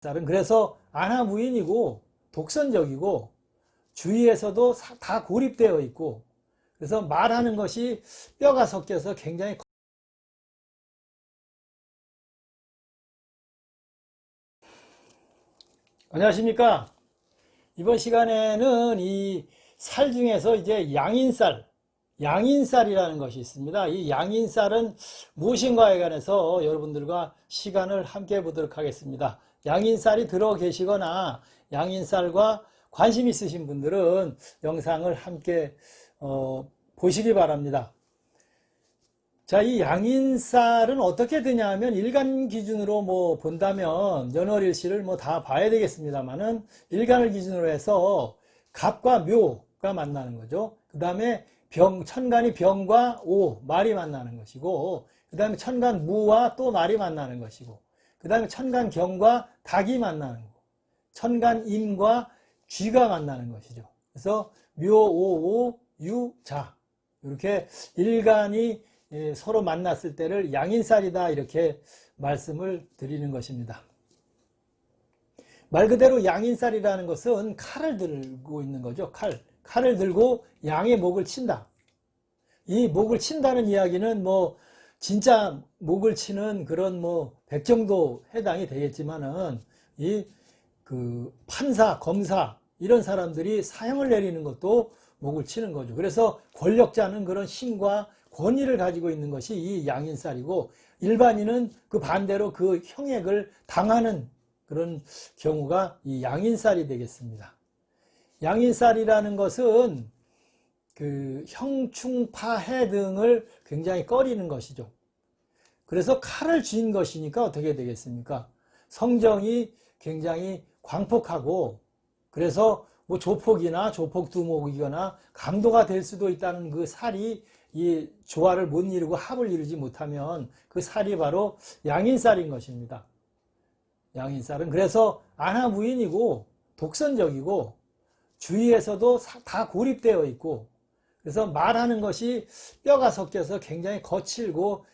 쌀은 그래서 안하무인이고 독선적이고 주위에서도 다 고립되어 있고, 그래서 말하는 것이 뼈가 섞여서 굉장히. 안녕하십니까. 이번 시간에는 이 쌀 중에서 이제 양인쌀이라는 것이 있습니다. 이 양인쌀은 무엇인가에 관해서 여러분들과 시간을 함께 해보도록 하겠습니다. 양인쌀이 들어 계시거나 양인쌀과 관심 있으신 분들은 영상을 함께 보시기 바랍니다. 자, 이 양인쌀은 어떻게 되냐 하면 일간 기준으로 본다면 연월일시를 다 봐야 되겠습니다만은, 일간을 기준으로 해서 갑과 묘가 만나는 거죠. 그 다음에 천간이 병과 오, 말이 만나는 것이고, 그 다음에 천간 무와 또 말이 만나는 것이고, 그 다음에 천간 경과 닭이 만나는 거고, 천간 임과 쥐가 만나는 것이죠. 그래서 묘, 오, 오, 유, 자, 이렇게 일간이 서로 만났을 때를 양인쌀이다, 이렇게 말씀을 드리는 것입니다. 말 그대로 양인쌀이라는 것은 칼을 들고 있는 거죠. 칼을 들고 양의 목을 친다. 이 목을 친다는 이야기는 진짜 목을 치는 그런 백 정도 해당이 되겠지만은, 판사, 검사 이런 사람들이 사형을 내리는 것도 목을 치는 거죠. 그래서 권력자는 그런 힘과 권위를 가지고 있는 것이 이 양인쌀이고, 일반인은 그 반대로 그 형액을 당하는 그런 경우가 이 양인쌀이 되겠습니다. 양인쌀이라는 것은 형충파해 등을 굉장히 꺼리는 것이죠. 그래서 칼을 쥔 것이니까 어떻게 되겠습니까? 성정이 굉장히 광폭하고, 그래서 조폭이나 조폭두목이거나 강도가 될 수도 있다는 그 살이 이 조화를 못 이루고 합을 이루지 못하면 그 살이 바로 양인쌀인 것입니다. 양인쌀은 그래서 안하무인이고 독선적이고 주위에서도 다 고립되어 있고, 그래서 말하는 것이 뼈가 섞여서 굉장히 거칠고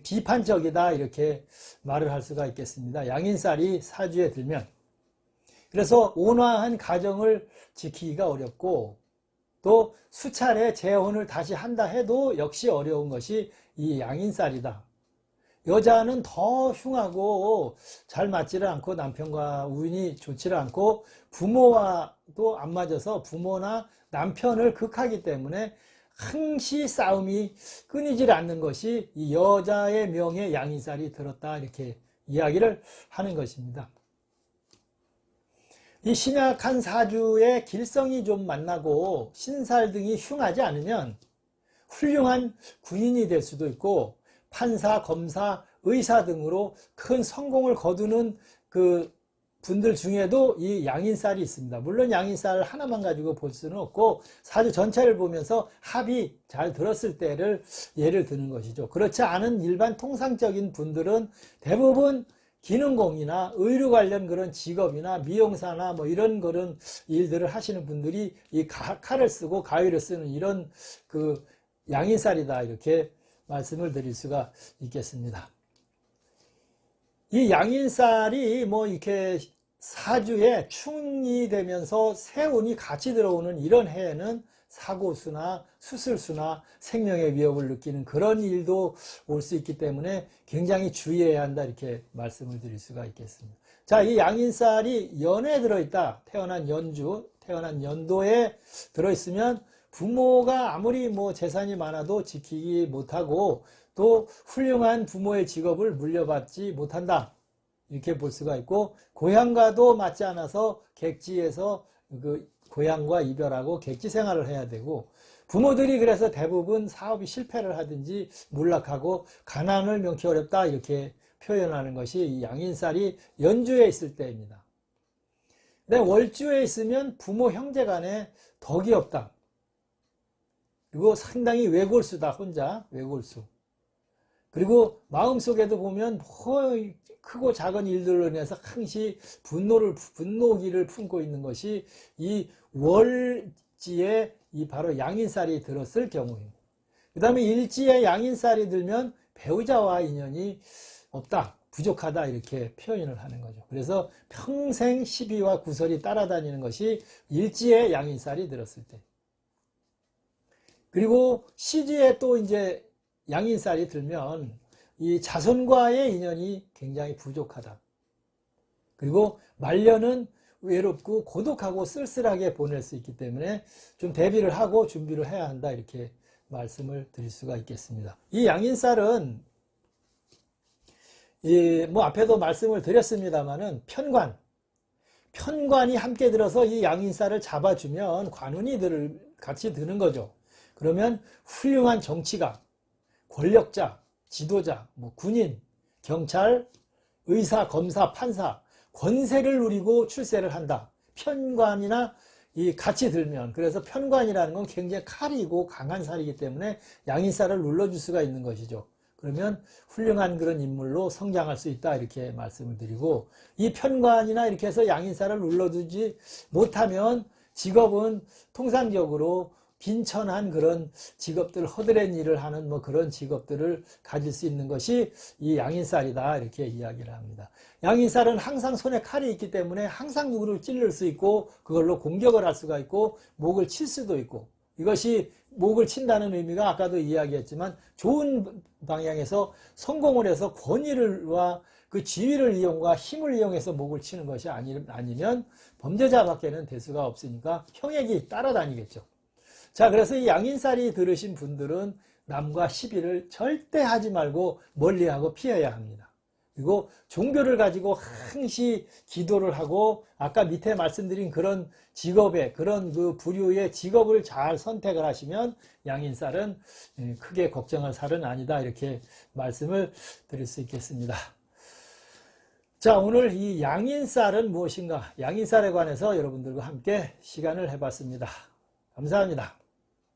비판적이다, 이렇게 말을 할 수가 있겠습니다. 양인쌀이 사주에 들면. 그래서 온화한 가정을 지키기가 어렵고, 또 수차례 재혼을 다시 한다 해도 역시 어려운 것이 이 양인쌀이다. 여자는 더 흉하고 잘 맞지를 않고 남편과 우인이 좋지를 않고 부모와도 안 맞아서 부모나 남편을 극하기 때문에 항시 싸움이 끊이질 않는 것이 이 여자의 명에 양인쌀이 들었다, 이렇게 이야기를 하는 것입니다. 이 신약한 사주의 길성이 좀 만나고 신살 등이 흉하지 않으면 훌륭한 군인이 될 수도 있고, 판사, 검사, 의사 등으로 큰 성공을 거두는 그 분들 중에도 이 양인쌀이 있습니다. 물론 양인쌀 하나만 가지고 볼 수는 없고, 사주 전체를 보면서 합이 잘 들었을 때를 예를 드는 것이죠. 그렇지 않은 일반 통상적인 분들은 대부분 기능공이나 의료 관련 그런 직업이나 미용사나 이런 그런 일들을 하시는 분들이 이 칼을 쓰고 가위를 쓰는 이런 양인쌀이다, 이렇게 말씀을 드릴 수가 있겠습니다. 이 양인쌀이 이렇게 사주에 충이 되면서 세운이 같이 들어오는 이런 해에는 사고수나 수술수나 생명의 위협을 느끼는 그런 일도 올 수 있기 때문에 굉장히 주의해야 한다, 이렇게 말씀을 드릴 수가 있겠습니다. 자, 이 양인쌀이 연에 들어있다. 태어난 연주, 태어난 연도에 들어있으면 부모가 아무리 재산이 많아도 지키지 못하고, 또 훌륭한 부모의 직업을 물려받지 못한다, 이렇게 볼 수가 있고, 고향과도 맞지 않아서 객지에서 고향과 이별하고 객지 생활을 해야 되고, 부모들이 그래서 대부분 사업이 실패를 하든지 몰락하고 가난을 명키 어렵다, 이렇게 표현하는 것이 이 양인쌀이 연주에 있을 때입니다. 근데 월주에 있으면 부모 형제 간에 덕이 없다. 그리고 상당히 외골수다, 혼자 외골수. 그리고 마음속에도 보면 크고 작은 일들로 인해서 항시 분노기를 품고 있는 것이 이 월지에 바로 양인쌀이 들었을 경우입니다. 그 다음에 일지에 양인쌀이 들면 배우자와 인연이 없다. 부족하다 이렇게 표현을 하는 거죠. 그래서 평생 시비와 구설이 따라다니는 것이 일지에 양인살이 들었을 때. 그리고 시지에 또 이제 양인살이 들면 이 자손과의 인연이 굉장히 부족하다. 그리고 말년은 외롭고 고독하고 쓸쓸하게 보낼 수 있기 때문에 좀 대비를 하고 준비를 해야 한다 이렇게 말씀을 드릴 수가 있겠습니다. 이 양인살은 뭐 앞에도 말씀을 드렸습니다마는 편관이 함께 들어서 이 양인살을 잡아주면 관운이 같이 드는 거죠. 그러면 훌륭한 정치가, 권력자, 지도자, 뭐 군인, 경찰, 의사, 검사, 판사, 권세를 누리고 출세를 한다. 편관이나 같이 들면, 그래서 편관이라는 건 굉장히 칼이고 강한 살이기 때문에 양인살을 눌러줄 수가 있는 것이죠. 그러면 훌륭한 그런 인물로 성장할 수 있다 이렇게 말씀을 드리고, 이 편관이나 이렇게 해서 양인살을 눌러두지 못하면 직업은 통상적으로 빈천한 그런 직업들, 허드렛 일을 하는 뭐 그런 직업들을 가질 수 있는 것이 이 양인살이다 이렇게 이야기를 합니다. 양인살은 항상 손에 칼이 있기 때문에 항상 누구를 찔릴 수 있고 그걸로 공격을 할 수가 있고 목을 칠 수도 있고, 이것이 목을 친다는 의미가 아까도 이야기했지만 좋은 방향에서 성공을 해서 권위와 그 지위를 이용과 힘을 이용해서 목을 치는 것이 아니면 범죄자밖에는 될 수가 없으니까 형액이 따라다니겠죠. 자, 그래서 이 양인살이 들으신 분들은 남과 시비를 절대 하지 말고 멀리하고 피해야 합니다. 그리고 종교를 가지고 항시 기도를 하고 아까 밑에 말씀드린 그런 직업의 그런 그 부류의 직업을 잘 선택을 하시면 양인살은 크게 걱정할 살은 아니다 이렇게 말씀을 드릴 수 있겠습니다. 자, 오늘 이 양인살은 무엇인가, 양인살에 관해서 여러분들과 함께 시간을 해봤습니다. 감사합니다.